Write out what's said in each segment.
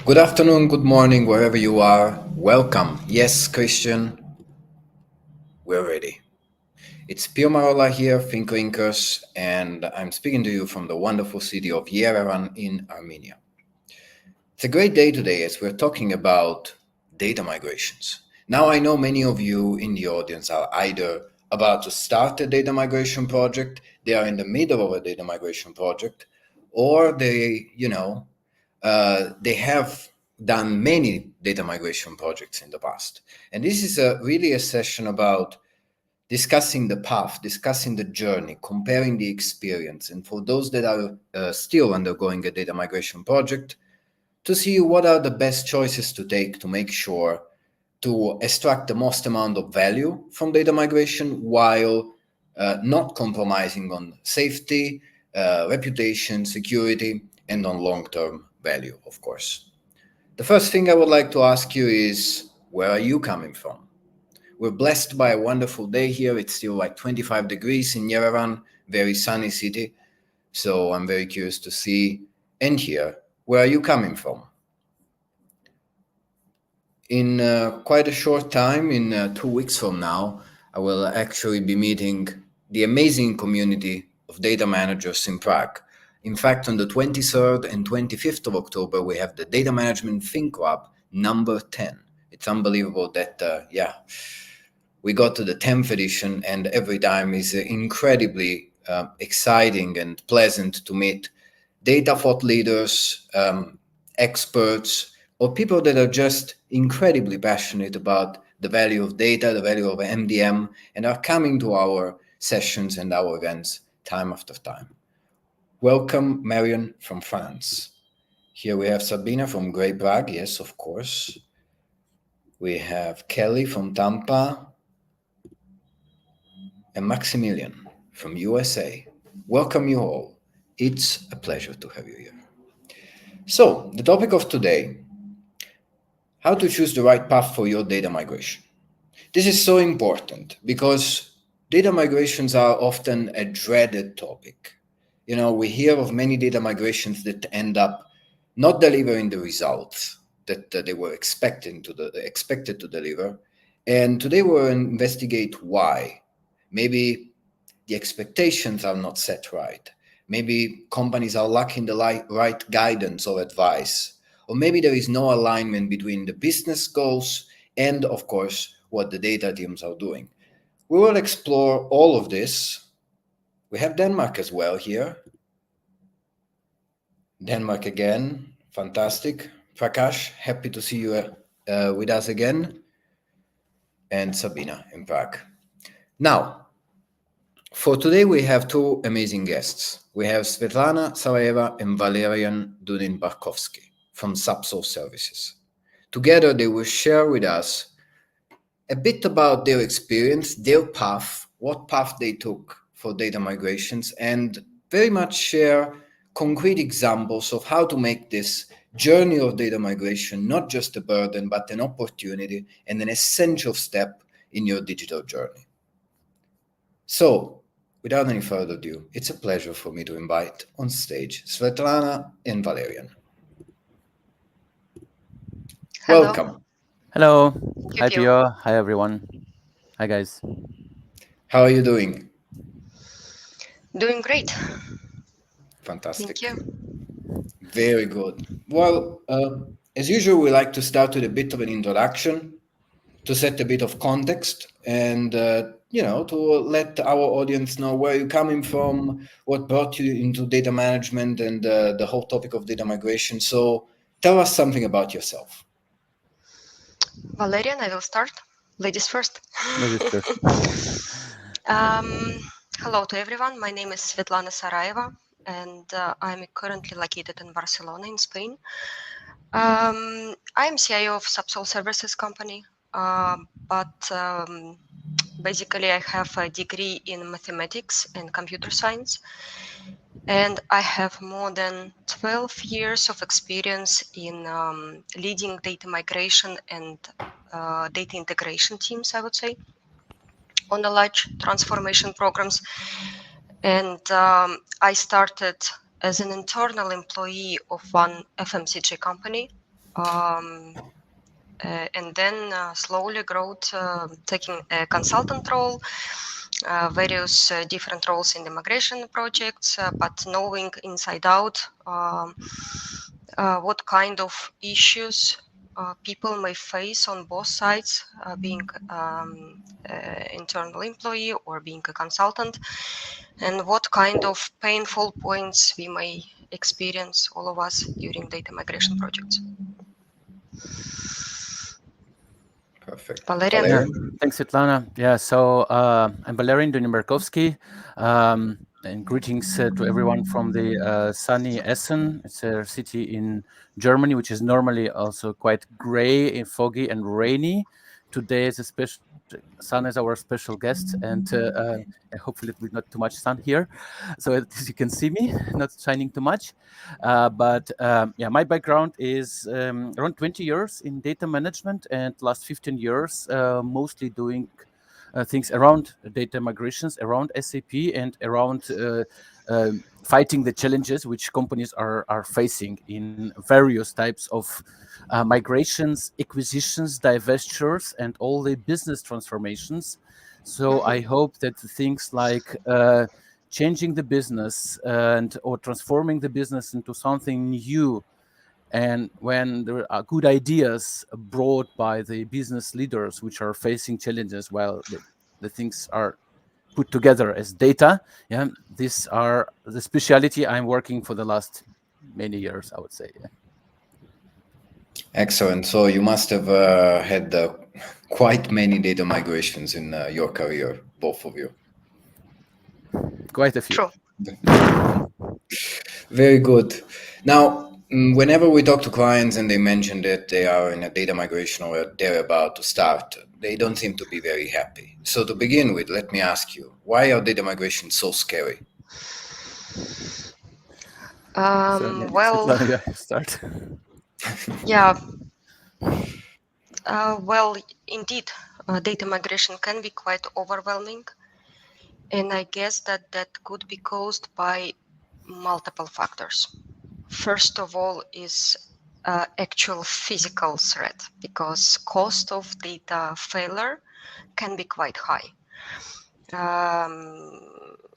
Good afternoon, good morning, wherever you are. Welcome. Yes, Christian, we're ready. It's Pio Marolla here, ThinkLinkers, and I'm speaking to you from the wonderful city of Yerevan in Armenia. It's a great day today as we're talking about data migrations. Now, I know many of you in the audience are either about to start a data migration project, they are in the middle of a data migration project, or they have done many data migration projects in the past. And this is really a session about discussing the path, discussing the journey, comparing the experience. And for those that are still undergoing a data migration project, to see what are the best choices to take to make sure to extract the most amount of value from data migration while not compromising on safety, reputation, security, and on long-term value, of course. The first thing I would like to ask you is, where are you coming from? We're blessed by a wonderful day here. It's still like 25 degrees in Yerevan, very sunny city. So I'm very curious to see and hear, where are you coming from? In quite a short time, in 2 weeks from now, I will actually be meeting the amazing community of data managers in Prague. In fact, on the 23rd and 25th of October, we have the Data Management Think Club number 10. It's unbelievable that, we got to the 10th edition, and every time is incredibly exciting and pleasant to meet data thought leaders, experts, or people that are just incredibly passionate about the value of data, the value of MDM, and are coming to our sessions and our events time after time. Welcome, Marion from France. Here we have Sabina from Grey Prague, yes, of course. We have Kelly from Tampa and Maximilian from USA. Welcome you all. It's a pleasure to have you here. So, the topic of today, how to choose the right path for your data migration. This is so important because data migrations are often a dreaded topic. You know, we hear of many data migrations that end up not delivering the results that they were expected to deliver. And today we'll investigate why. Maybe the expectations are not set right. Maybe companies are lacking the right guidance or advice. Or maybe there is no alignment between the business goals and, of course, what the data teams are doing. We will explore all of this. We have Denmark as well here. Denmark again, fantastic. Prakash, happy to see you with us again. And Sabina in Prague. Now, for today, we have two amazing guests. We have Svetlana Saraeva and Valerian Dunin-Barkovskiy from SAPSOL Services. Together, they will share with us a bit about their experience, their path, what path they took for data migrations, and very much share concrete examples of how to make this journey of data migration not just a burden, but an opportunity and an essential step in your digital journey. So, without any further ado, it's a pleasure for me to invite on stage Svetlana and Valerian. Hello. Welcome. Hello. Hi, Pio. Pio. Hi, everyone. Hi, guys. How are you doing? Doing great. Fantastic. Thank you. Very good. Well, as usual, we like to start with a bit of an introduction to set a bit of context and, to let our audience know where you're coming from, what brought you into data management and the whole topic of data migration. So tell us something about yourself. Valerian, I will start. Ladies first. Ladies first. Hello to everyone. My name is Svetlana Saraeva, and I'm currently located in Barcelona, in Spain. I'm CIO of SAPSOL Services company, but basically I have a degree in mathematics and computer science, and I have more than 12 years of experience in leading data migration and data integration teams, I would say, on the large transformation programs. And I started as an internal employee of one FMCG company And then slowly growth, taking a consultant role, various different roles in the migration projects, but knowing inside out what kind of issues people may face on both sides, being internal employee or being a consultant, and what kind of painful points we may experience, all of us, during data migration projects. Perfect. Valerian? Yeah, Valerian? thanks, Svetlana. Yeah, so I'm Valerian Dunin-Barkovskiy, and greetings to everyone from the sunny Essen. It's a city in Germany, which is normally also quite gray and foggy and rainy. Today is a special sun is our special guest, and hopefully it will not too much sun here, so at least you can see me, not shining too much. But yeah, my background is around 20 years in data management, and last 15 years mostly doing things around data migrations, around SAP, and around fighting the challenges which companies are facing in various types of migrations, acquisitions, divestitures, and all the business transformations. So I hope that things like changing the business and or transforming the business into something new, and when there are good ideas brought by the business leaders which are facing challenges while the things are put together as data, yeah, these are the speciality I'm working for the last many years, I would say. Yeah. Excellent. So you must have had quite many data migrations in your career, both of you. Quite a few. True. Very good. Now, whenever we talk to clients and they mention that they are in a data migration or they're about to start, they don't seem to be very happy. So to begin with, let me ask you, why are data migrations so scary? So maybe Well, Svetlana, yeah, you start. yeah, well, indeed, data migration can be quite overwhelming. And I guess that that could be caused by multiple factors. First of all is actual physical threat, because cost of data failure can be quite high.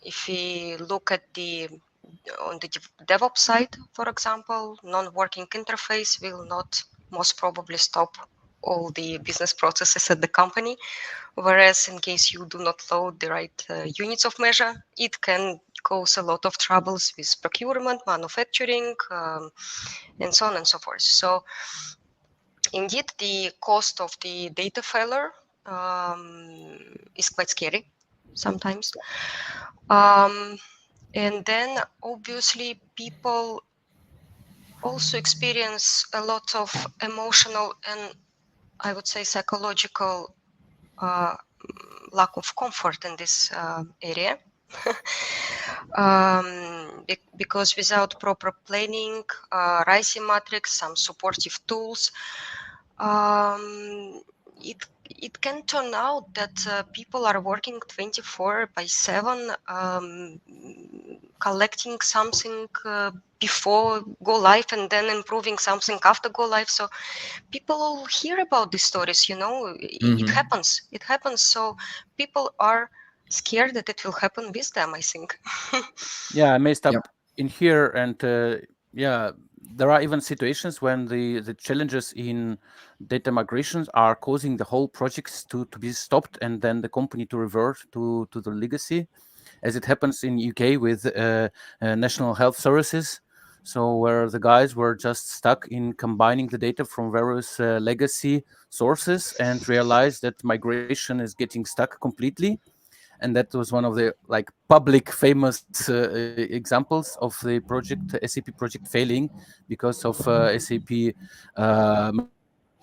If we look at on the DevOps side, for example, non-working interface will not most probably stop all the business processes at the company. Whereas in case you do not load the right units of measure, it can cause a lot of troubles with procurement, manufacturing, and so on and so forth. So indeed, the cost of the data failure is quite scary sometimes. And then obviously people also experience a lot of emotional and, I would say, psychological lack of comfort in this area. Because without proper planning, rising matrix, some supportive tools, it can turn out that people are working 24/7, collecting something before go live and then improving something after go live. So people hear about these stories, it happens. It happens. So people are scared that it will happen with them, I think. Yeah, I may Yep. stop in here, and yeah, there are even situations when the challenges in data migrations are causing the whole projects to be stopped, and then the company to revert to the legacy, as it happens in UK with National Health Services. So where the guys were just stuck in combining the data from various legacy sources and realized that migration is getting stuck completely, and that was one of the like public famous examples of the project SAP project failing because of SAP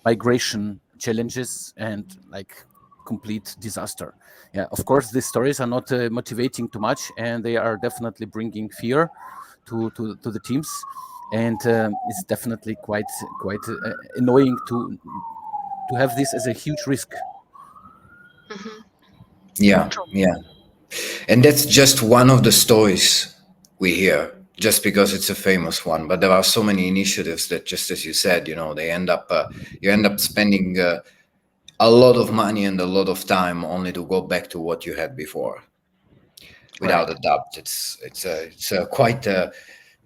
migration challenges and like complete disaster. Yeah, of course these stories are not motivating too much, and they are definitely bringing fear to the teams, and it's definitely quite annoying to have this as a huge risk. Mhm. Yeah, True. yeah. And that's just one of the stories we hear just because it's a famous one. But there are so many initiatives that, just as you said, they end up you end up spending a lot of money and a lot of time only to go back to what you had before. Without Right. a doubt, it's quite a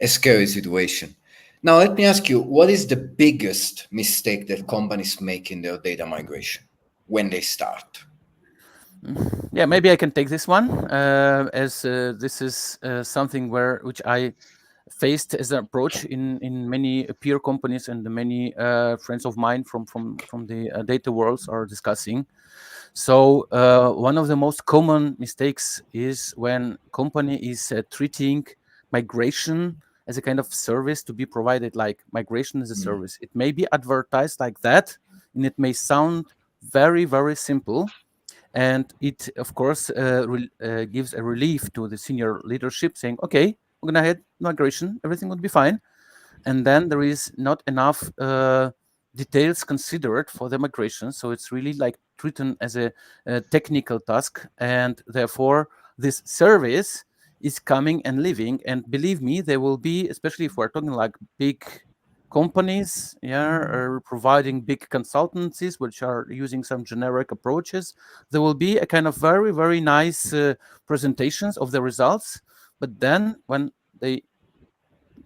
scary situation. Now, let me ask you, what is the biggest mistake that companies make in their data migration when they start? Yeah, maybe I can take this one, as this is something which I faced as an approach in many peer companies, and the many friends of mine from the data worlds are discussing. So one of the most common mistakes is when company is treating migration as a kind of service to be provided, like migration as a Mm. service. It may be advertised like that, and it may sound very, very simple. And it, of course, gives a relief to the senior leadership, saying, okay, we're going to have migration, everything would be fine. And then there is not enough details considered for the migration, so it's really like treated as a technical task, and therefore this service is coming and living. And believe me, there will be, especially if we're talking like big companies, yeah, are providing big consultancies which are using some generic approaches, there will be a kind of very, very nice presentations of the results. But then when they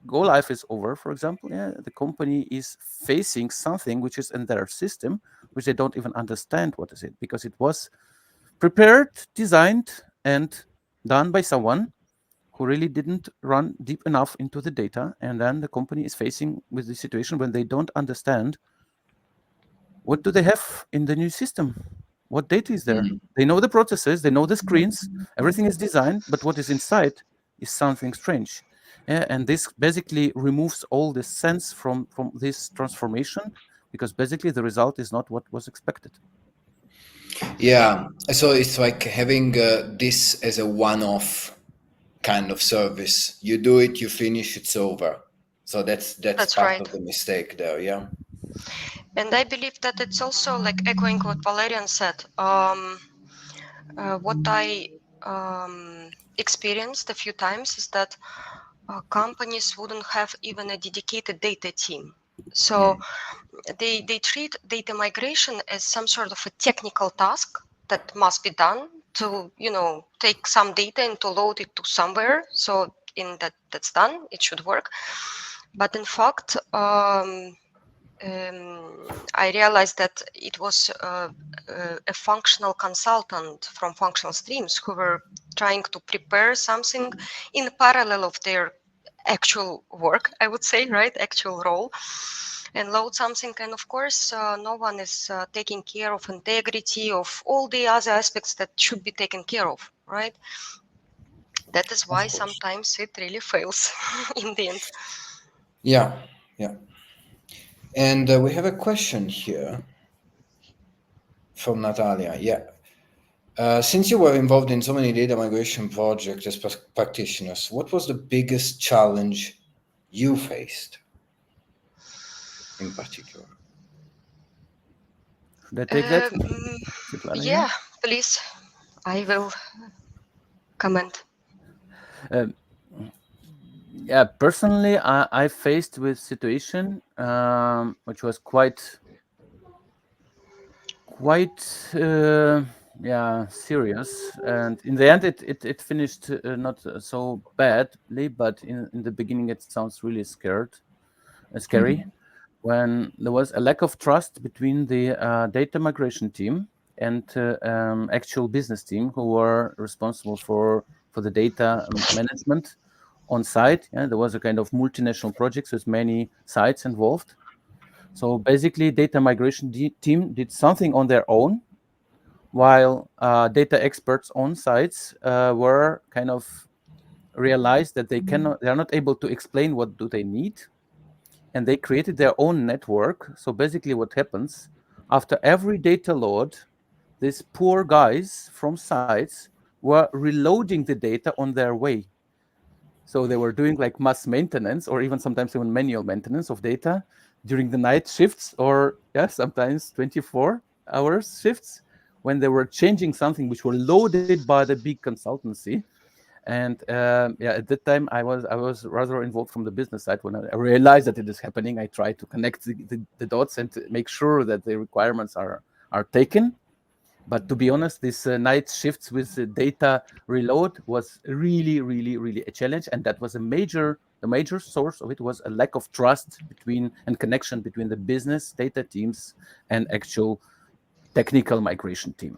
go live is over, for example, yeah, the company is facing something which is in their system, which they don't even understand what is it, because it was prepared, designed, and done by someone who really didn't run deep enough into the data. And then the company is facing with the situation when they don't understand what do they have in the new system, what data is there. Mm. They know the processes, they know the screens, everything is designed, but what is inside is something strange. Yeah, and this basically removes all the sense from this transformation, because basically the result is not what was expected. Yeah, so it's like having this as a one-off kind of service. You do it, you finish, it's over. So that's That's part right. of the mistake there. Yeah. And I believe that it's also like echoing what Valerian said. What I experienced a few times is that companies wouldn't have even a dedicated data team. So Mm. they treat data migration as some sort of a technical task that must be done to take some data and to load it to somewhere. So in that's done, it should work. But in fact, I realized that it was a functional consultant from functional streams who were trying to prepare something in parallel of their actual work, I would say, right? Actual role, and load something. And of course, no one is taking care of integrity of all the other aspects that should be taken care of, right? That is why Of course. sometimes it really fails in the end. Yeah, yeah. And we have a question here from Natalia. Yeah. Since you were involved in so many data migration projects as practitioners, what was the biggest challenge you faced in particular? Should I take that, Mm, Svetlana? Yeah. yeah, please, I will comment. Um, yeah, personally, I faced with situation which was quite yeah, serious, and in the end it finished not so badly, but in the beginning it sounds really scary, Mhm. when there was a lack of trust between the data migration team and actual business team who were responsible for the data management on site. Yeah, there was a kind of multinational project with many sites involved. So basically data migration team did something on their own, while data experts on sites were kind of realized that they are not able to explain what do they need, and they created their own network. So basically what happens, after every data load, these poor guys from sites were reloading the data on their way. So they were doing like mass maintenance, or even sometimes even manual maintenance of data during the night shifts, or yeah, sometimes 24 hours shifts, when they were changing something which were loaded by the big consultancy. And at that time I was rather involved from the business side. When I realized that it is happening, I try to connect the dots and to make sure that the requirements are taken. But to be honest, this night shifts with the data reload was really a challenge, and that was the major source of it was a lack of trust between and connection between the business data teams and actual technical migration team.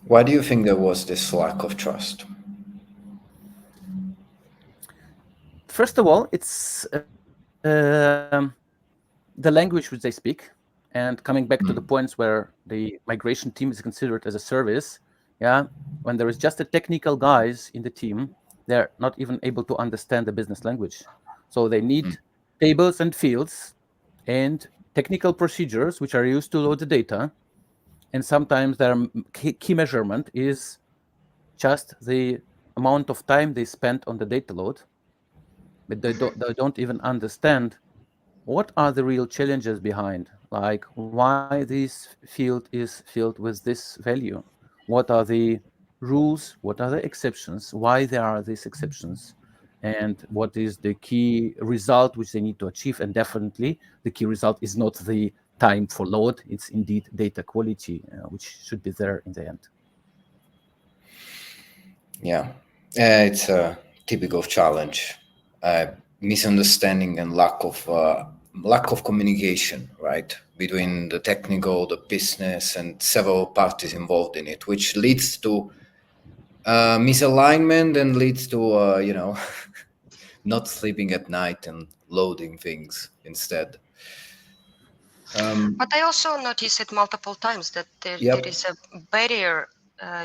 Why do you think there was this lack of trust? First of all, it's the language which they speak, and coming back to the points where the migration team is considered as a service. Yeah, when there is just a technical guys in the team, they're not even able to understand the business language, so they need tables and fields and technical procedures which are used to load the data. And sometimes their key measurement is just the amount of time they spent on the data load, but they don't even understand what are the real challenges behind, like why this field is filled with this value, what are the rules, what are the exceptions, why there are these exceptions, and what is the key result which they need to achieve. And definitely the key result is not the time for load, it's indeed data quality, which should be there in the end. Yeah, it's a typical challenge, misunderstanding and lack of communication, right, between the technical, the business, and several parties involved in it, which leads to misalignment and leads to not sleeping at night and loading things instead. But I also noticed it multiple times that there Yep. is a barrier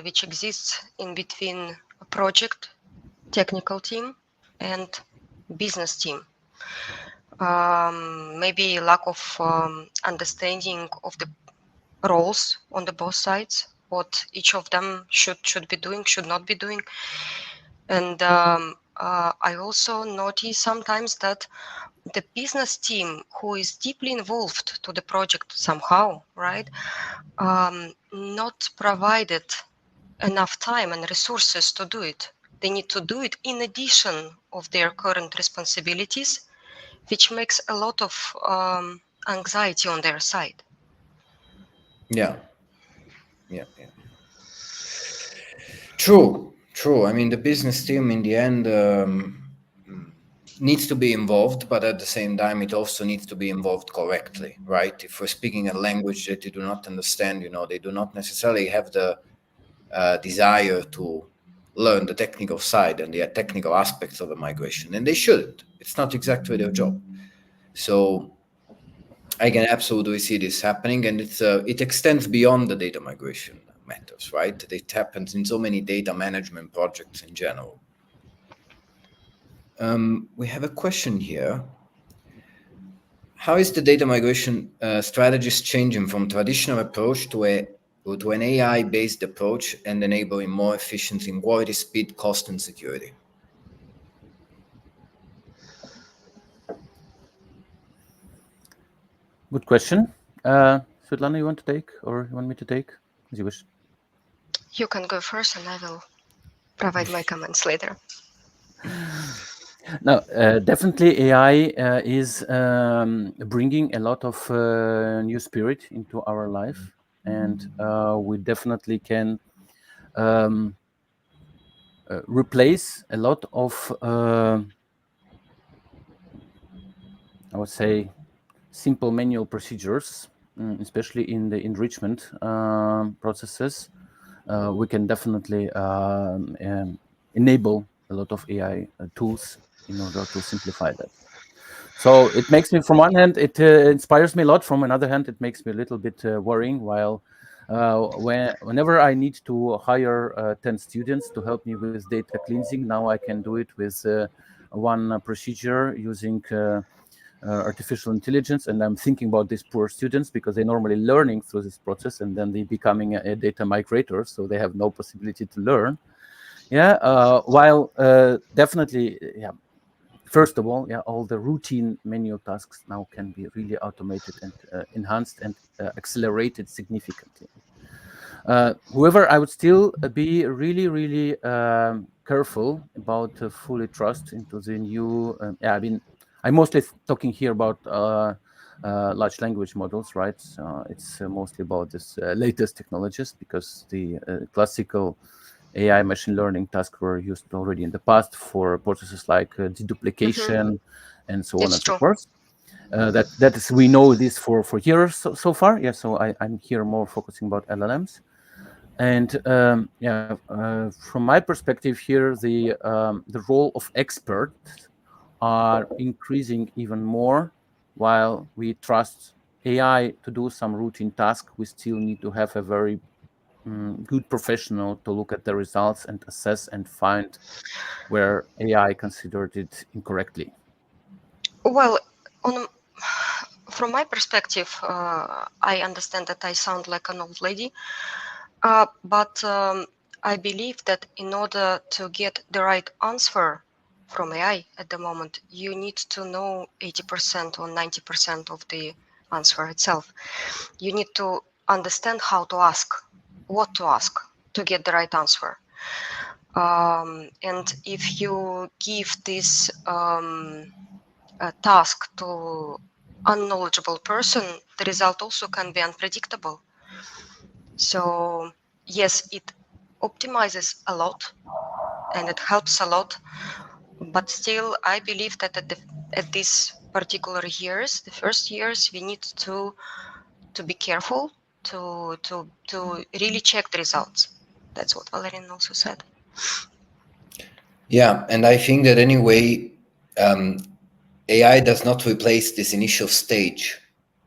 which exists in between a project technical team and business team. Maybe lack of understanding of the roles on the both sides, what each of them should be doing, should not be doing. And I also notice sometimes that the business team who is deeply involved to the project somehow, right, not provided enough time and resources to do it. They need to do it in addition of their current responsibilities, which makes a lot of anxiety on their side. Yeah. True. I mean, the business team in the end needs to be involved, but at the same time, it also needs to be involved correctly, right? If we're speaking a language that they do not understand, they do not necessarily have the desire to learn the technical side and the technical aspects of a migration, and they shouldn't. It's not exactly their job. So I can absolutely see this happening, and it extends beyond the data migration matters, right? It happens in so many data management projects in general. We have a question here. How is the data migration strategist changing from traditional approach to an AI-based approach and enabling more efficiency in quality, speed, cost, and security? Good question. Svetlana, you want to take, or you want me to take, as you wish? You can go first and I will provide my comments later. Now, definitely AI is bringing a lot of new spirit into our life, and we definitely can replace a lot of, I would say, simple manual procedures, especially in the enrichment processes. We can definitely enable a lot of AI tools in order to simplify that. So it makes me, from one hand, it inspires me a lot. From another hand, it makes me a little bit worrying. While whenever I need to hire 10 students to help me with data cleansing, now I can do it with one procedure using artificial intelligence. And I'm thinking about these poor students because they're normally learning through this process, and then they becoming a data migrator, so they have no possibility to learn. Yeah, while definitely, yeah. First of all, yeah, all the routine manual tasks now can be really automated and enhanced and accelerated significantly. However, I would still be really, really careful about fully trust into the new. Yeah, I mean, I'm mostly talking here about large language models, right? It's mostly about this latest technologies because the classical AI machine learning tasks were used already in the past for processes like Hmm. deduplication and so on It's and so true. forth. That is, we know this for years so far. Yeah, so I'm here more focusing about LLMs. And yeah, from my perspective here, the role of experts are increasing even more. While we trust AI to do some routine task, we still need to have a very good professional to look at the results and assess and find where AI considered it incorrectly. Well, on from my perspective, I understand that I sound like an old lady, but I believe that in order to get the right answer from AI at the moment, you need to know 80% or 90% of the answer itself. You need to understand how to ask, what to ask to get the right answer. And if you give this task to unknowledgeable person, the result also can be unpredictable. So yes, it optimizes a lot and it helps a lot, but still I believe that at this particular years, the first years, we need to be careful to really check the results. That's what Valerian also said. Yeah, and I think that anyway, um, AI does not replace this initial stage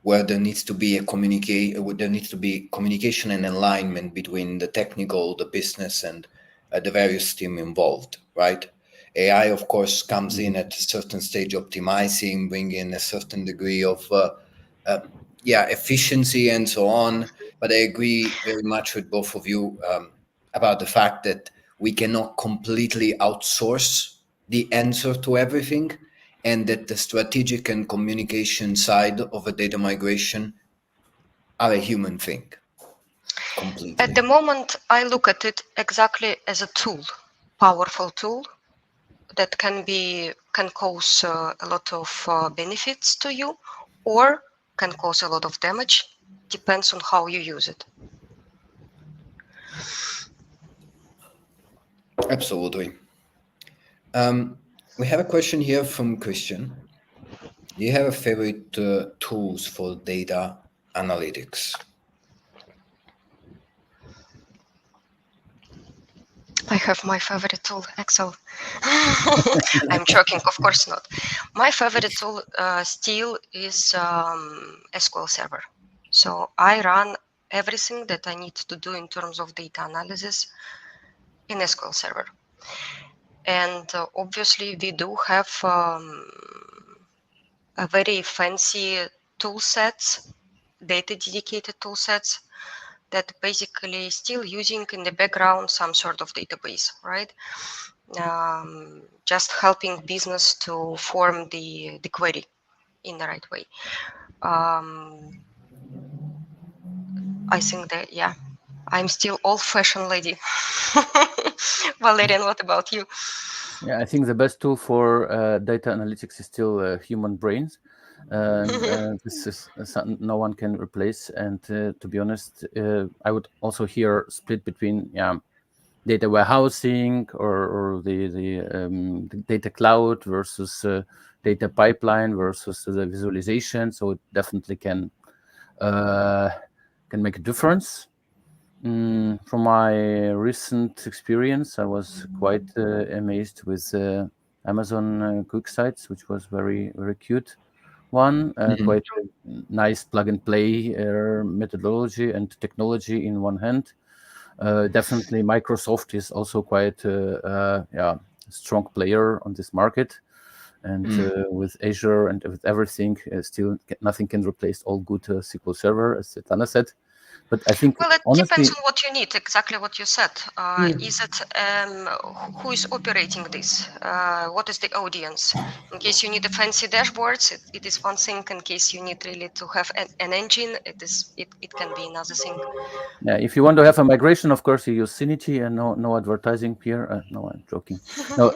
where there needs to be there needs to be communication and alignment between the technical, the business, and the various team involved, right? AI, of course, comes in Mhm. at a certain stage, optimizing, bringing a certain degree of uh, efficiency and so on. But I agree very much with both of you about the fact that we cannot completely outsource the answer to everything, and that the strategic and communication side of a data migration are a human thing At the completely. moment, I look at it exactly as a tool, powerful tool that can cause a lot of benefits to you, or can cause a lot of damage. Depends on how you use it. Absolutely. We have a question here from Christian. Do you have a favorite tools for data analytics? I have my favorite tool, Excel. I'm joking, of course not. My favorite tool still is SQL Server. So I run everything that I need to do in terms of data analysis in SQL Server. And obviously, we do have a very fancy tool sets, data dedicated tool sets that basically still using in the background some sort of database, right? Just helping business to form the query in the right way. Um, I think that, yeah, I'm still old-fashioned lady. Valerian, what about you? Yeah, I think the best tool for data analytics is still human brains. This is no one can replace. And to be honest, I would also here split between data warehousing or the data cloud versus data pipeline versus the visualization. So it definitely uh, can make a difference. From my recent experience, I was quite amazed with Amazon Quick Sites, which was very cute one, Mhm. quite a nice plug and play methodology and technology in one hand. Definitely, Microsoft is also quite strong player on this market, and Mm. with Azure and with everything, still nothing can replace all good SQL Server, as Svetlana said. But I think Well, it depends honestly, on what you need, exactly what you said. Is it who is operating this? What is the audience? In case you need a fancy dashboards, it is one thing. In case you need really to have an engine, it can be another thing. yeah, if you want to have a migration, of course, you use Synity and no advertising here. No, I'm joking. No,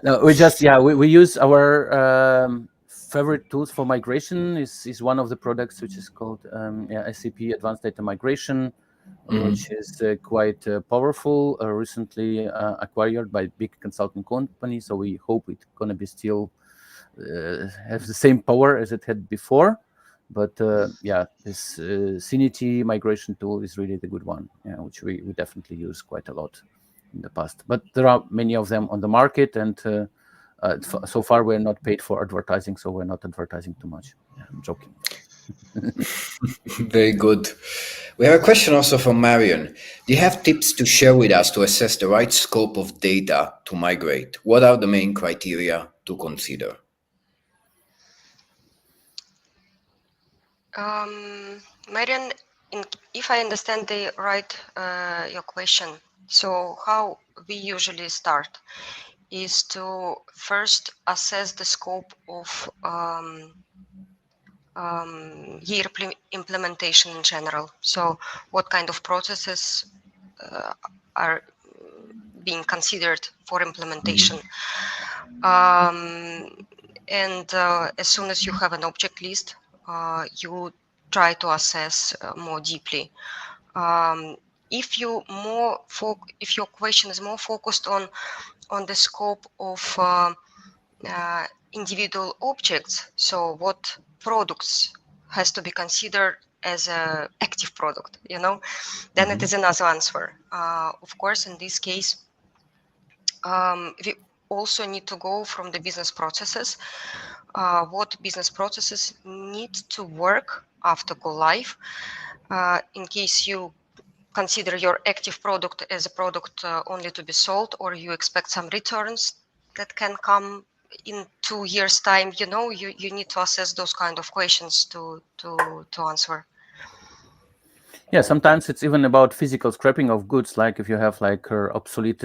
no, we just we use our favorite tools for migration. Is one of the products which is called SAP Advanced Data Migration, which is quite powerful. Recently acquired by big consulting company, so we hope it's gonna be still have the same power as it had before. But this Synity migration tool is really the good one, which we definitely use quite a lot in the past. But there are many of them on the market, and so far we're not paid for advertising, so we're not advertising too much. Yeah, I'm joking. Very good. We have a question also from Marion. Do you have tips to share with us to assess the right scope of data to migrate? What are the main criteria to consider? Marian, if I understand the right your question, so how we usually start is to first assess the scope of year implementation in general. So what kind of processes are being considered for implementation. And as soon as you have an object list, you try to assess more deeply. If your question is more focused on the scope of individual objects, so what products has to be considered as a active product, then it is another answer. Of course, in this case, we also need to go from the business processes. What business processes need to work after go live. In case you consider your active product as a product only to be sold, or you expect some returns that can come in 2 years' time, you need to assess those kind of questions to answer. Yeah, sometimes it's even about physical scrapping of goods, like if you have like obsolete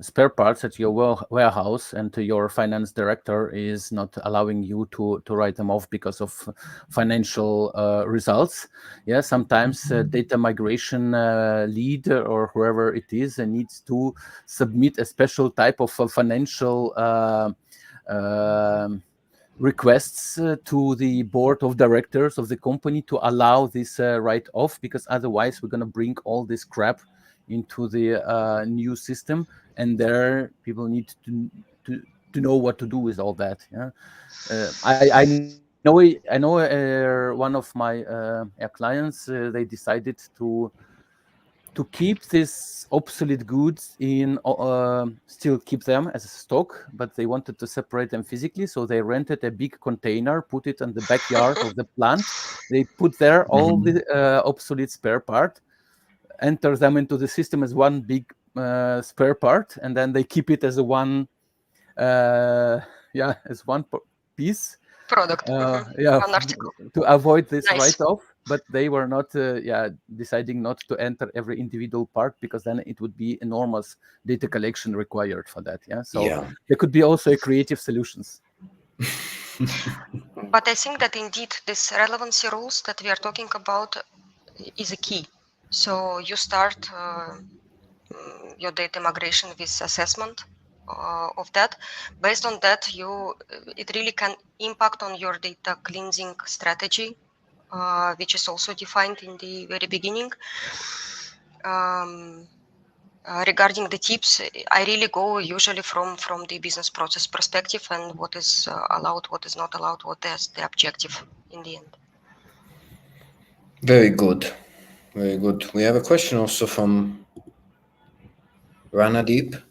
spare parts at your warehouse and your finance director is not allowing you to write them off because of financial results. Yeah, sometimes data migration lead or whoever it is needs to submit a special type of financial requests to the board of directors of the company to allow this write-off, because otherwise we're going to bring all this crap into the new system, and there people need to know what to do with all that. Yeah, I know one of my clients, they decided to keep these obsolete goods in, still keep them as a stock, but they wanted to separate them physically. So they rented a big container, put it in the backyard of the plant. They put there all the obsolete spare part, enter them into the system as one big spare part, and then they keep it as a one, as one piece. Product. One article. To avoid this Nice. write-off, but they were not deciding not to enter every individual part, because then it would be enormous data collection required for that. There could be also creative solutions. But I think that indeed this relevancy rules that we are talking about is a key. So you start your data migration with assessment of that. Based on that, it really can impact on your data cleansing strategy, which is also defined in the very beginning. Regarding the tips, I really go usually from the business process perspective and what is allowed, what is not allowed, what is the objective in the end. Very good. Very good. We have a question also from Ranadeep.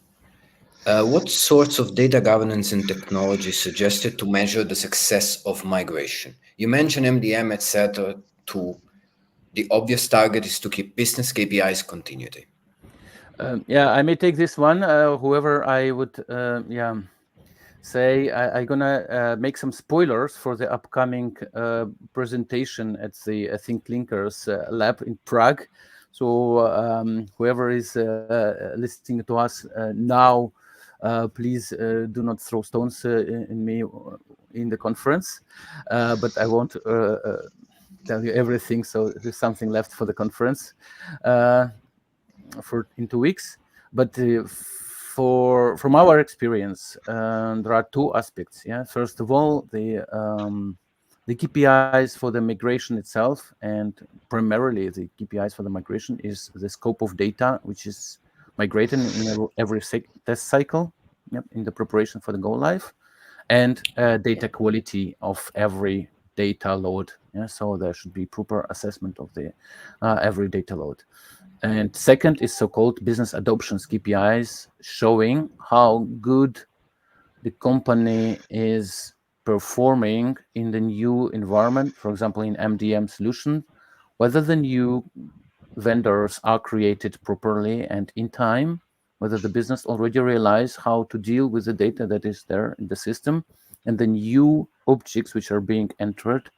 What sorts of data governance and technology suggested to measure the success of migration? You mentioned MDM, etc. The obvious target is to keep business KPIs continuity. I may take this one. Whoever I would, say I'm gonna make some spoilers for the upcoming presentation at the ThinkLinkers lab in Prague. So whoever is listening to us now, please do not throw stones in me in the conference. But I won't tell you everything, so there's something left for the conference for in 2 weeks. But from our experience, there are two aspects. Yeah, first of all, the KPIs for the migration itself, and primarily the KPIs for the migration is the scope of data, which is migrated in every test cycle, yep, in the preparation for the go live, and data quality of every data load. Yeah, so there should be proper assessment of the every data load. And second is so-called business adoptions KPIs, showing how good the company is performing in the new environment, for example, in MDM solution, whether the new vendors are created properly and in time, whether the business already realize how to deal with the data that is there in the system, and the new objects which are being entered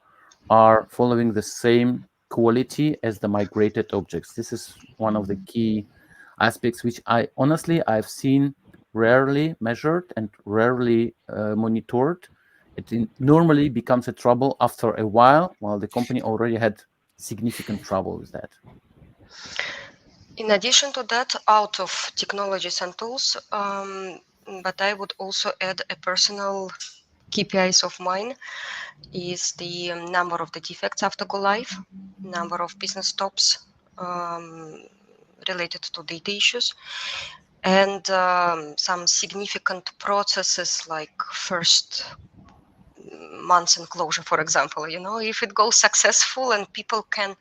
are following the same quality as the migrated objects. This is one of the key aspects which I've seen rarely measured and rarely monitored. It normally becomes a trouble after a while the company already had significant trouble with that. In addition to that, out of technologies and tools, but I would also add a personal KPIs of mine is the number of the defects after go live, number of business stops related to data issues, and some significant processes like first months in closure, for example. If it goes successful and people can,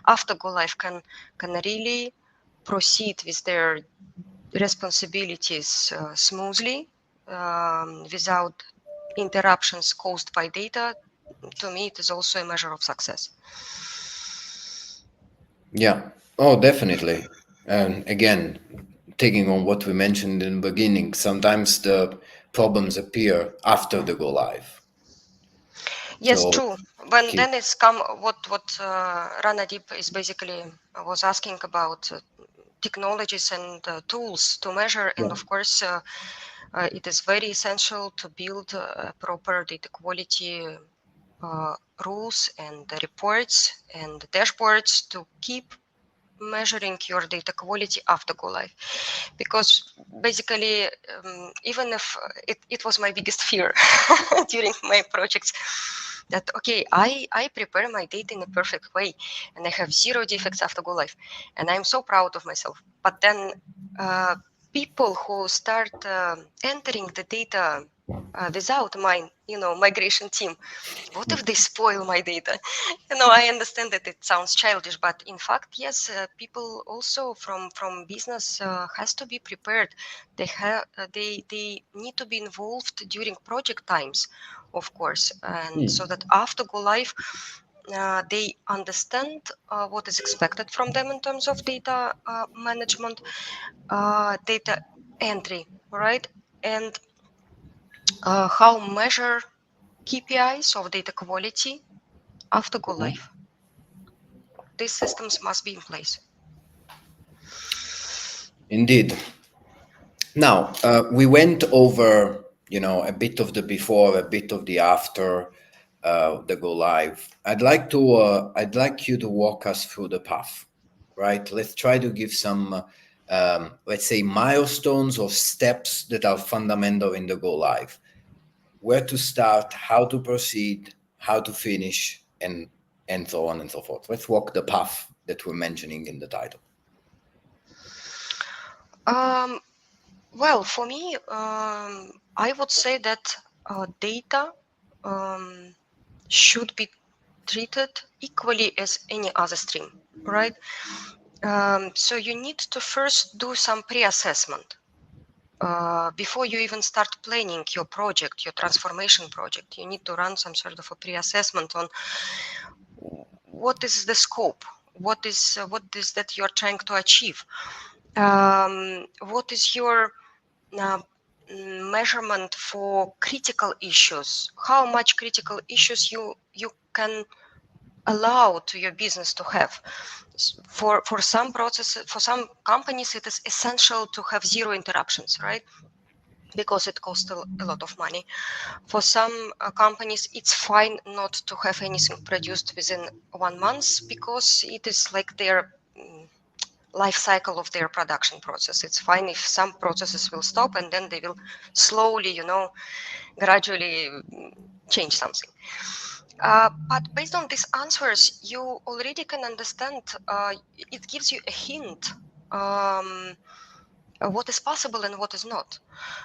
after go live, can really proceed with their responsibilities smoothly without interruptions caused by data, to me it is also a measure of success. Yeah. Oh, definitely. And again, taking on what we mentioned in the beginning, sometimes the problems appear after the go live. Yes, So true. When keep, then it's come what Ranadip is basically was asking about technologies and tools to measure, and of course it is very essential to build proper data quality rules and reports and dashboards to keep measuring your data quality after go live, because basically even if it was my biggest fear during my projects, that okay, I prepare my data in a perfect way and I have zero defects after go live and I'm so proud of myself, but then people who start entering the data without my migration team, what if they spoil my data? I understand that it sounds childish, but in fact, yes, people also from business has to be prepared. They need to be involved during project times, of course, and so that after go live, they understand what is expected from them in terms of data management, data entry, right, and how measure KPIs of data quality after go live. These systems must be in place. indeed. Now, we went over, a bit of the before, a bit of the after the go live. I'd like you to walk us through the path, right? Let's try to give some, let's say, milestones or steps that are fundamental in the go live. Where to start, how to proceed, how to finish, and so on and so forth. Let's walk the path that we're mentioning in the title. Well, for me, I would say that data should be treated equally as any other stream, right? So you need to first do some pre-assessment before you even start planning your project, your transformation project. You need to run some sort of a pre-assessment on what is the scope, what is that you're trying to achieve, what is your measurement for critical issues, how much critical issues you can allow to your business to have. For some processes, for some companies, it is essential to have zero interruptions, right? Because it costs a lot of money. For some companies, it's fine not to have anything produced within 1 month because it is like their life cycle of their production process. It's fine if some processes will stop and then they will slowly, gradually change something. But based on these answers, you already can understand, it gives you a hint what is possible and what is not.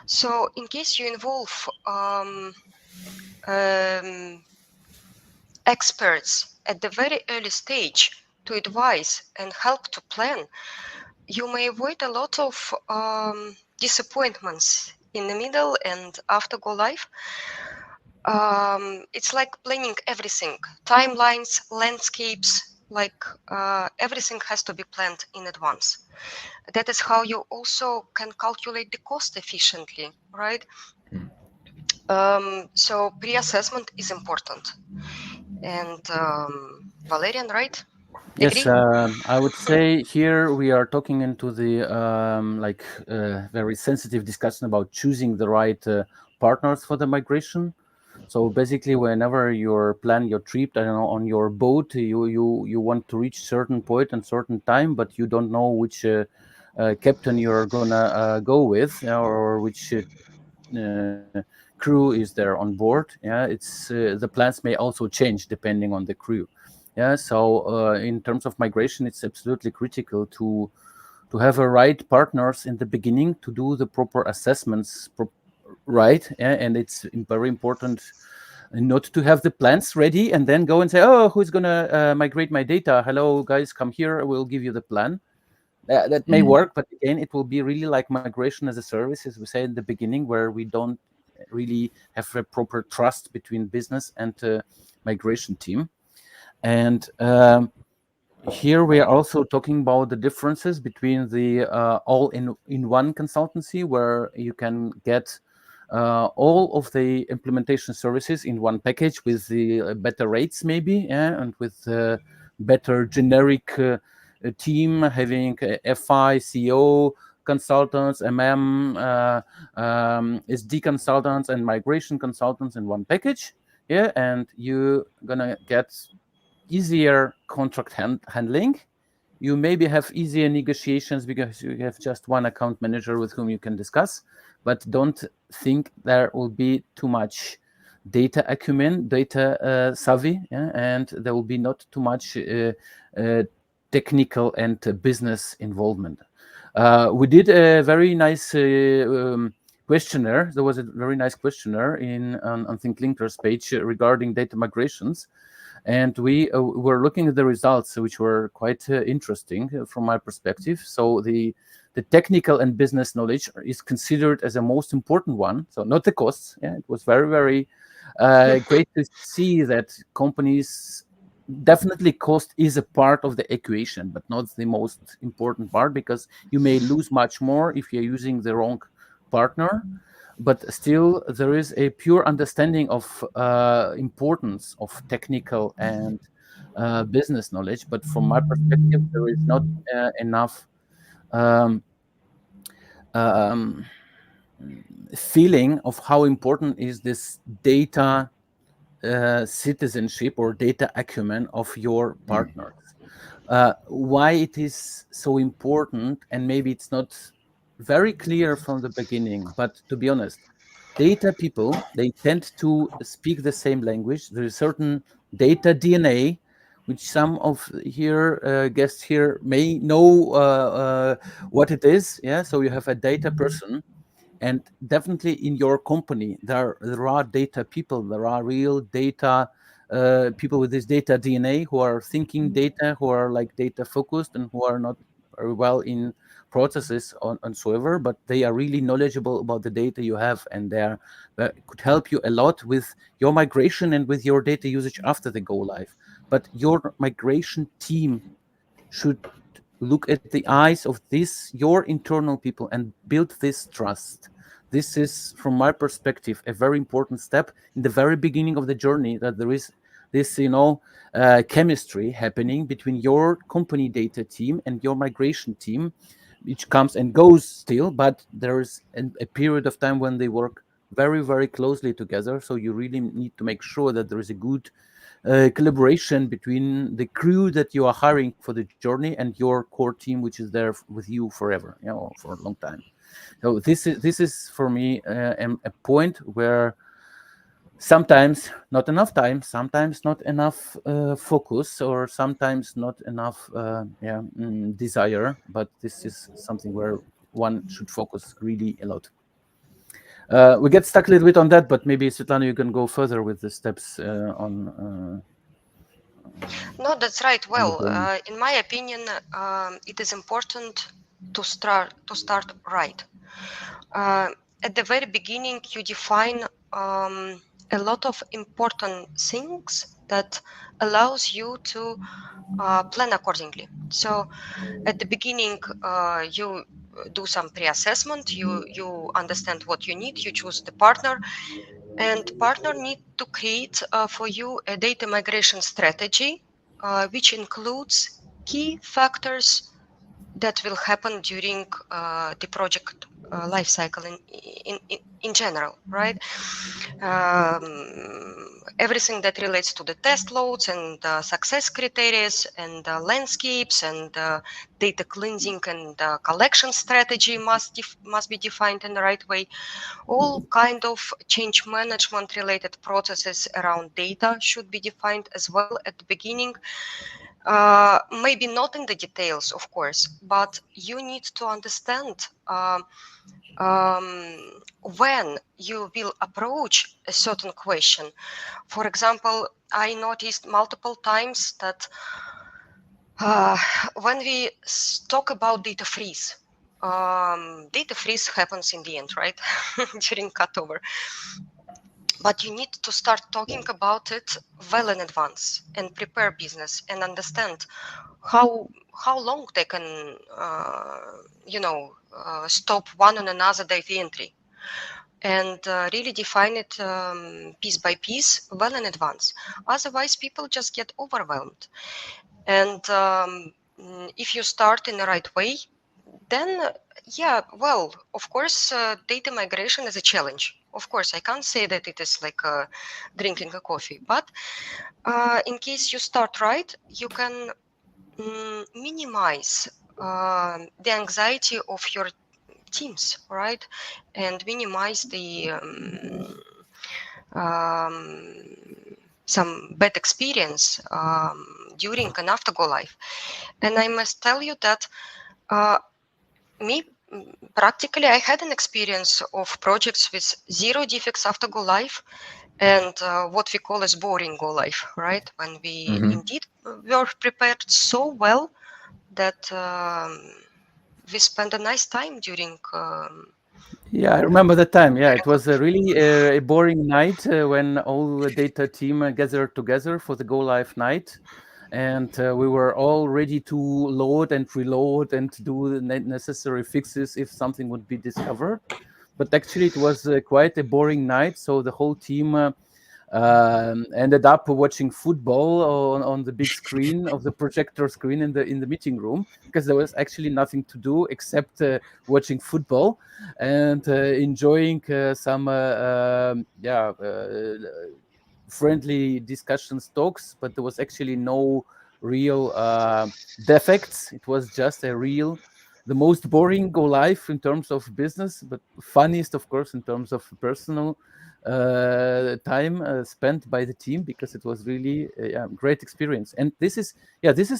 So in case you involve experts at the very early stage to advise and help to plan, you may avoid a lot of disappointments in the middle and after go live. It's like planning everything, timelines, landscapes, like everything has to be planned in advance. That is how you also can calculate the cost efficiently, right? So pre-assessment is important. And Valerian, right? Yes, Agree? I would say here we are talking into the very sensitive discussion about choosing the right partners for the migration. So basically, whenever you plan your trip, I don't know, on your boat, you want to reach certain point and certain time, but you don't know which captain you're gonna go with, or which crew is there on board. Yeah, it's the plans may also change depending on the crew. Yeah, so in terms of migration, it's absolutely critical to have a right partners in the beginning to do the proper assessments right. Yeah, and it's very important not to have the plans ready and then go and say, oh, who's gonna migrate my data? Hello guys, come here, I will give you the plan. That may work, but again, it will be really like migration as a service, as we say in the beginning, where we don't really have a proper trust between business and migration team. And here we are also talking about the differences between the all in one consultancy, where you can get all of the implementation services in one package with the better rates, maybe, yeah, and with better generic team having FI, CO consultants, SD consultants, and migration consultants in one package. Yeah, and you're gonna get easier contract handling. You maybe have easier negotiations because you have just one account manager with whom you can discuss, but don't think there will be too much data acumen, data savvy, yeah? And there will be not too much technical and business involvement. We did a very nice questionnaire. There was a very nice questionnaire on ThinkLinkers page regarding data migrations. And we were looking at the results, which were quite interesting from my perspective. So the technical and business knowledge is considered as the most important one. So not the costs. Yeah, it was very, very great to see that companies definitely cost is a part of the equation, but not the most important part, because you may lose much more if you're using the wrong partner. But still there is a pure understanding of importance of technical and business knowledge. But from my perspective, there is not enough um, um, feeling of how important is this data citizenship or data acumen of your partners. Why it is so important, and maybe it's not very clear from the beginning, but to be honest, data people, they tend to speak the same language. There is certain data DNA, which some of here guests here may know what it is. Yeah, so you have a data person, and definitely in your company there are data people, there are real data people with this data DNA, who are thinking data, who are like data focused, and who are not very well in processes on so ever, but they are really knowledgeable about the data you have, and they are, could help you a lot with your migration and with your data usage after the go live. But your migration team should look at the eyes of this your internal people and build this trust, this is, from my perspective, a very important step in the very beginning of the journey, that there is this, chemistry happening between your company data team and your migration team, which comes and goes still, but there is a period of time when they work very, very closely together. So you really need to make sure that there is a good collaboration between the crew that you are hiring for the journey and your core team, which is there with you forever, for a long time. So this is for me a point where sometimes not enough time, sometimes not enough focus, or sometimes not enough desire. But this is something where one should focus really a lot. We get stuck a little bit on that, but maybe Svetlana, you can go further with the steps on. No, that's right. on the Well, journey. in my opinion, it is important to start right. At the very beginning, you define a lot of important things that allows you to plan accordingly. So at the beginning, you do some pre-assessment, you understand what you need, you choose the partner, and partner need to create for you a data migration strategy, which includes key factors that will happen during the project life cycle in general, right? Everything that relates to the test loads and success criteria and landscapes and data cleansing and collection strategy must be defined in the right way. All kind of change management related processes around data should be defined as well at the beginning. Maybe not in the details, of course, but you need to understand when you will approach a certain question. For example, I noticed multiple times that when we talk about data freeze happens in the end, right? During cutover. But you need to start talking about it well in advance and prepare business and understand how long they can stop one and another data entry, and really define it piece by piece well in advance. Otherwise, people just get overwhelmed. And if you start in the right way, then of course, data migration is a challenge. Of course, I can't say that it is like drinking a coffee, but in case you start right, you can minimize the anxiety of your teams, right? And minimize the some bad experience during and after go live. And I must tell you that me, practically, I had an experience of projects with 0 defects after go live, and what we call as boring go live, right? When we indeed were prepared so well that we spent a nice time during. Yeah, I remember that time. Yeah, it was really a boring night when all the data team gathered together for the go live night, and we were all ready to load and reload and do the necessary fixes if something would be discovered. But actually, it was quite a boring night. So the whole team ended up watching football on the big screen of the projector screen in the meeting room, because there was actually nothing to do except watching football and enjoying some friendly discussions, talks, but there was actually no real defects. It was just the most boring go live in terms of business, but funniest, of course, in terms of personal time spent by the team, because it was really a great experience. And this is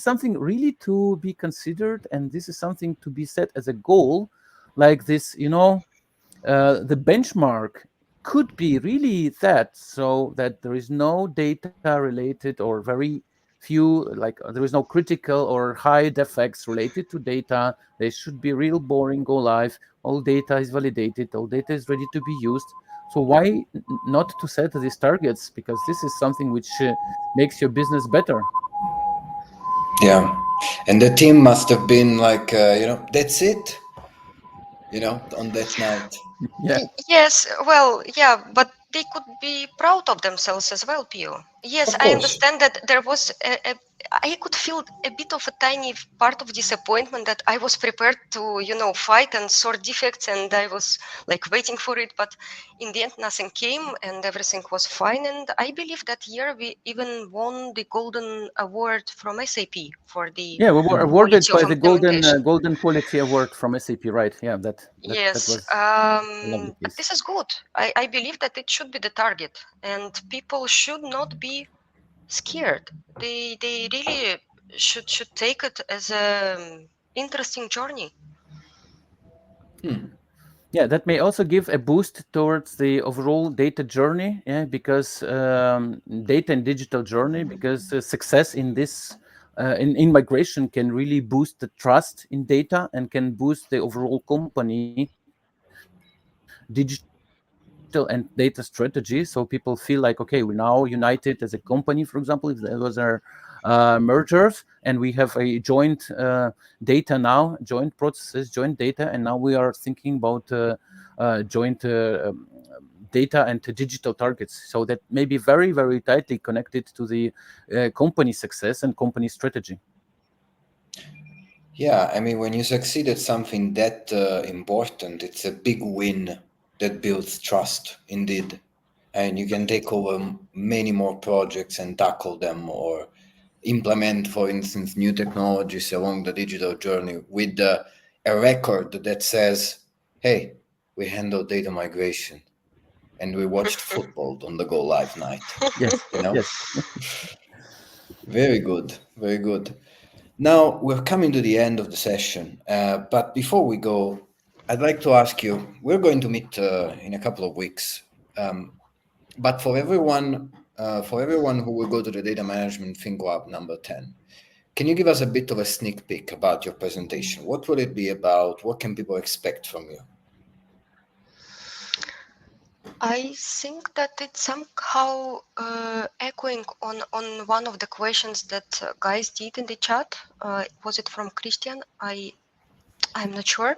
something really to be considered, and this is something to be set as a goal, like this, the benchmark could be really that, so that there is no data related or very few, like there is no critical or high defects related to data. They should be real boring go live. All data is validated, all data is ready to be used. So why not to set these targets? Because this is something which makes your business better. Yeah, and the team must have been like, that's it, on that night. Yeah, Yes, well, yeah, but they could be proud of themselves as well, Pio. Yes, Of I course. understand that there was I could feel a bit of a tiny part of disappointment that I was prepared to, fight and sort defects, and I was like waiting for it, but in the end, nothing came and everything was fine. And I believe that year we even won the Golden Award from SAP for the yeah. We were awarded quality of by the implementation. Golden Quality Award from SAP, right? Yeah, that Yes, was a lovely but case. this is good. I believe that it should be the target, and people should not be scared. They really should take it as a interesting journey. Yeah, that may also give a boost towards the overall data journey. Yeah, because data and digital journey, because success in this in migration can really boost the trust in data and can boost the overall company digital and data strategy. So people feel like, okay, we're now united as a company. For example, if there was a mergers and we have a joint data now, joint processes, joint data, and now we are thinking about joint data and digital targets. So that may be very, very tightly connected to the company success and company strategy. Yeah, I mean, when you succeed at something that important, it's a big win that builds trust, indeed. And you can take over many more projects and tackle them or implement, for instance, new technologies along the digital journey with a record that says, hey, we handled data migration and we watched football on the go live night, Yes, you know? yes. Very good, very good. Now we're coming to the end of the session, but before we go, I'd like to ask you. We're going to meet in a couple of weeks, um, but for everyone who will go to the Data Management Think Lab number 10, can you give us a bit of a sneak peek about your presentation? What will it be about? What can people expect from you? I think that it's somehow echoing on one of the questions that guys did in the chat. Was it from Christian? I'm not sure,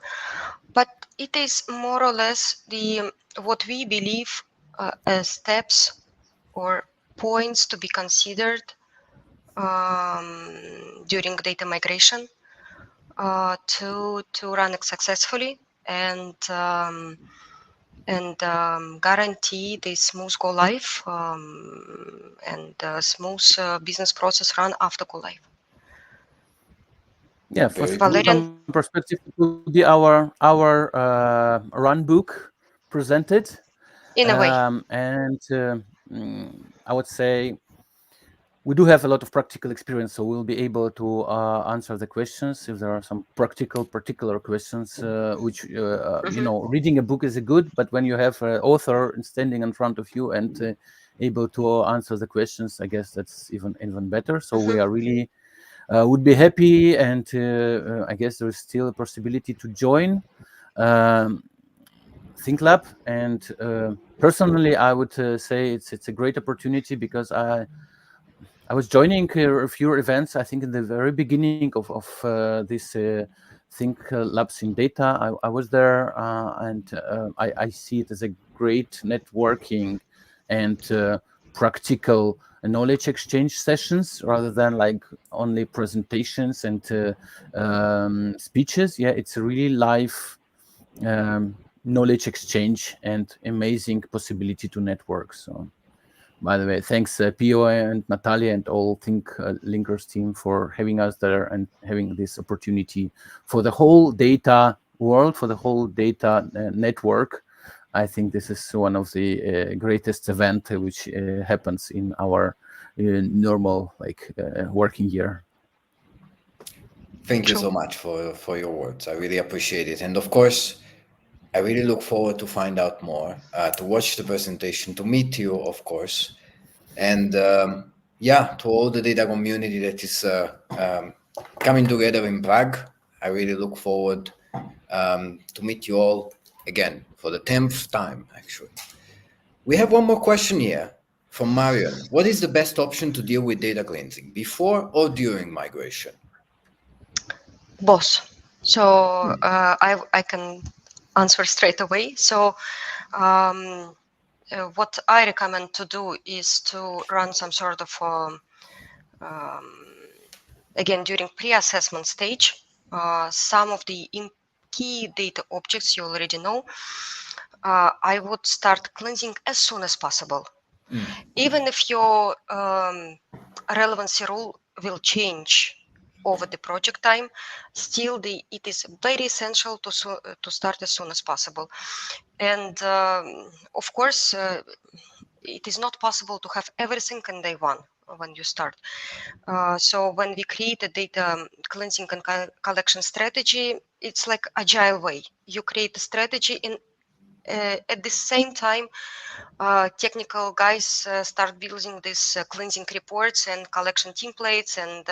but it is more or less the what we believe as steps or points to be considered during data migration to run it successfully and guarantee the smooth go live and smooth business process run after go live. Yeah, Very from good. Valerian, some perspective, it will be our run book presented, in a way. I would say we do have a lot of practical experience, so we'll be able to answer the questions if there are some practical, particular questions. Which reading a book is a good, but when you have an author standing in front of you and able to answer the questions, I guess that's even better. So we are really would be happy, and I guess there is still a possibility to join ThinkLab. And personally, I would say it's a great opportunity because I was joining a few events. I think in the very beginning of this Think Labs in Data, I was there, and I see it as a great networking and practical knowledge exchange sessions rather than like only presentations and speeches. Yeah, it's a really live knowledge exchange and amazing possibility to network. So. By the way, thanks Pio and Natalia and all ThinkLinkers team for having us there and having this opportunity for the whole data world, for the whole data network. I think this is one of the greatest event which happens in our normal working year. Thank you True. so much for your words. I really appreciate it. And of course, I really look forward to find out more, to watch the presentation, to meet you, of course. And yeah, to all the data community that is coming together in Prague, I really look forward to meet you all again for the 10th time, actually. We have one more question here from Marion. What is the best option to deal with data cleansing, before or during migration? Both. So I can answer straight away. So what I recommend to do is to run some sort of again, during pre-assessment stage, some of the key data objects you already know, I would start cleansing as soon as possible. Even if your relevancy rule will change over the project time, still it is very essential to start as soon as possible. And of course, it is not possible to have everything on day one when you start. So when we create a data cleansing and collection strategy, it's like agile way. You create a strategy in at the same time, technical guys start building these cleansing reports and collection templates and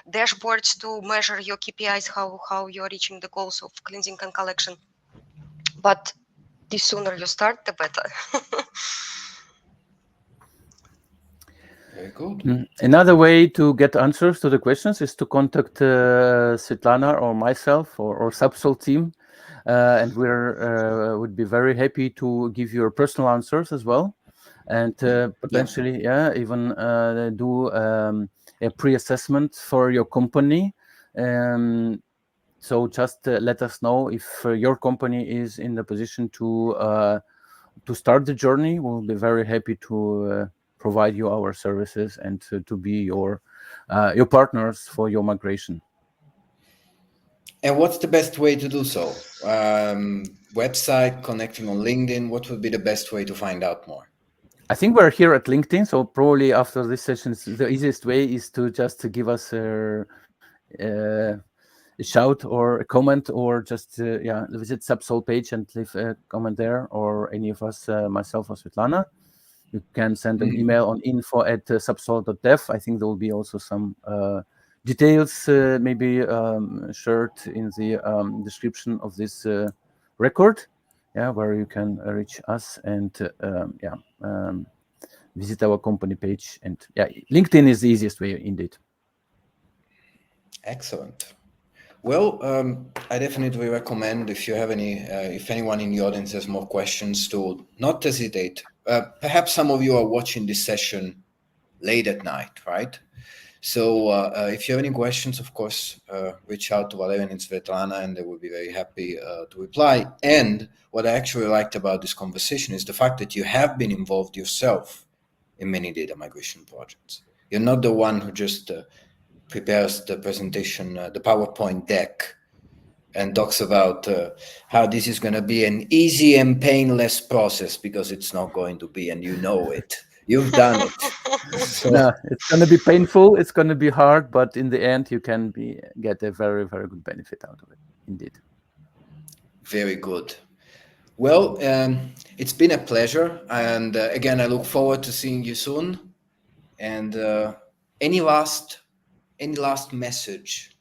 dashboards to measure your KPIs, how you're reaching the goals of cleansing and collection. But the sooner you start, the better. Very good. Another way to get answers to the questions is to contact Svetlana or myself or SAPSOL team, and we would be very happy to give you personal answers as well, and potentially, even do a pre-assessment for your company. So just let us know if your company is in the position to start the journey. We'll be very happy to provide you our services and to be your partners for your migration. And what's the best way to do so? Website, connecting on LinkedIn? What would be the best way to find out more? I think we're here at LinkedIn, so probably after this session, the easiest way is to just give us a shout or a comment, or just visit SAPSOL page and leave a comment there, or any of us, myself or Svetlana. You can send an email on info@sapsol.dev. I think there will be also some details maybe shared in the description of this record, where you can reach us and visit our company page. And LinkedIn is the easiest way indeed. Excellent. Well, I definitely recommend, if you have if anyone in the audience has more questions, to not hesitate. Perhaps some of you are watching this session late at night, right? So if you have any questions, of course, reach out to Valerian and Svetlana, and they will be very happy to reply. And what I actually liked about this conversation is the fact that you have been involved yourself in many data migration projects. You're not the one who just prepares the presentation, the PowerPoint deck, and talks about how this is going to be an easy and painless process, because it's not going to be, and you know it. You've done it. So, no, it's going to be painful. It's going to be hard, but in the end, you can get a very, very good benefit out of it. Indeed. Very good. Well, it's been a pleasure, and again, I look forward to seeing you soon. And any last message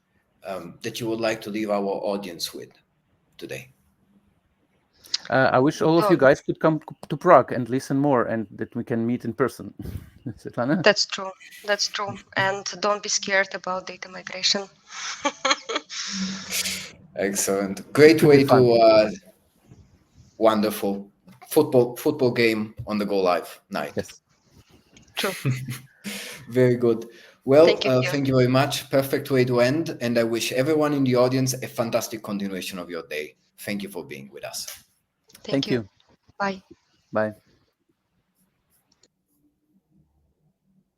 that you would like to leave our audience with today? I wish all of you guys could come to Prague and listen more, and that we can meet in person. Svetlana? That's true. And don't be scared about data migration. Excellent. Great way to wonderful football game on the Go Live night. Yes. True. Very good. Well, thank you. very much. Perfect way to end. And I wish everyone in the audience a fantastic continuation of your day. Thank you for being with us. Thank you. Bye. Bye.